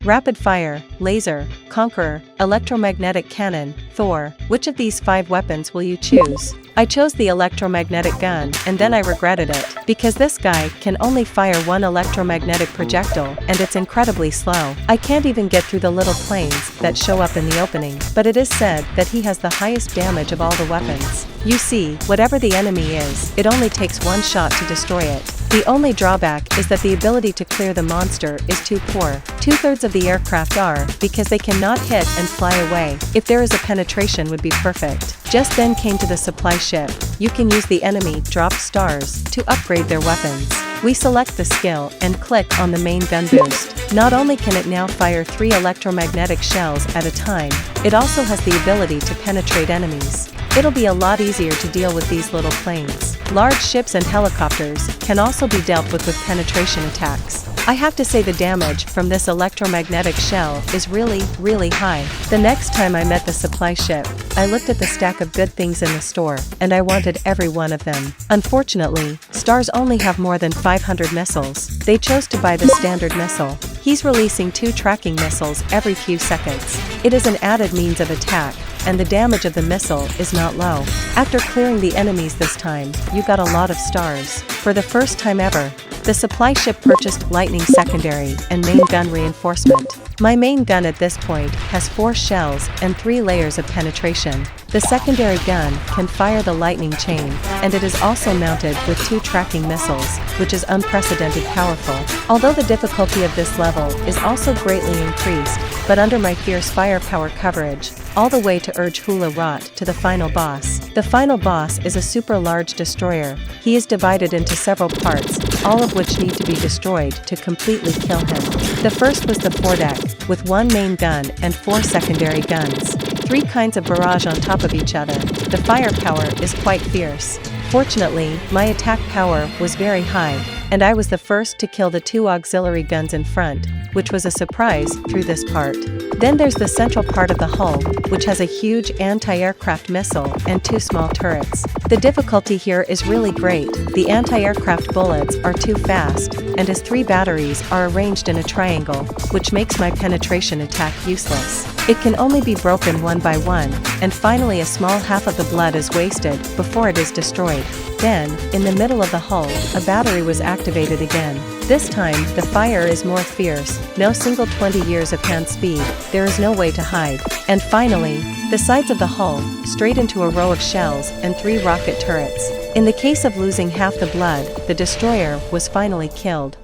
Rapid fire, laser, conqueror, electromagnetic cannon, Thor. Which of these 5 weapons will you choose? I chose the electromagnetic gun, and then I regretted it, because this guy can only fire one electromagnetic projectile, and it's incredibly slow. I can't even get through the little planes that show up in the opening, but it is said that he has the highest damage of all the weapons. You see, whatever the enemy is, it only takes one shot to destroy it. The only drawback is that the ability to clear the monster is too poor. 2/3 of the aircraft are, because they cannot hit and fly away. If there is a penetration would be perfect. Just then came to the supply ship. You can use the enemy dropped stars to upgrade their weapons. We select the skill and click on the main gun boost. Not only can it now fire 3 electromagnetic shells at a time, it also has the ability to penetrate enemies. It'll be a lot easier to deal with these little planes. Large ships and helicopters can also be dealt with penetration attacks. I have to say the damage from this electromagnetic shell is really high. The next time I met the supply ship, I looked at the stack of good things in the store, and I wanted every one of them. Unfortunately, stars only have more than 500 missiles. They chose to buy the standard missile. He's releasing 2 tracking missiles every few seconds. It is an added means of attack, and the damage of the missile is not low. After clearing the enemies this time, you got a lot of stars. For the first time ever, the supply ship purchased lightning secondary and main gun reinforcement. My main gun at this point has 4 shells and 3 layers of penetration. The secondary gun can fire the lightning chain, and it is also mounted with 2 tracking missiles, which is unprecedented powerful. Although the difficulty of this level is also greatly increased, but under my fierce firepower coverage, all the way to urge Hula Rot to the final boss. The final boss is a super large destroyer. He is divided into several parts, all of which need to be destroyed to completely kill him. The first was the foredeck, with 1 main gun and 4 secondary guns. 3 kinds of barrage on top of each other. The firepower is quite fierce. Fortunately, my attack power was very high, and I was the first to kill the 2 auxiliary guns in front, which was a surprise through this part. Then there's the central part of the hull, which has a huge anti-aircraft missile and 2 small turrets. The difficulty here is really great. The anti-aircraft bullets are too fast, and as 3 batteries are arranged in a triangle, which makes my penetration attack useless. It can only be broken one by one, and finally a small half of the blood is wasted before it is destroyed. Then, in the middle of the hull, a battery was activated again. This time, the fire is more fierce, no single 20 years of hand speed, there is no way to hide. And finally, the sides of the hull, straight into a row of shells and 3 rocket turrets. In the case of losing half the blood, the destroyer was finally killed.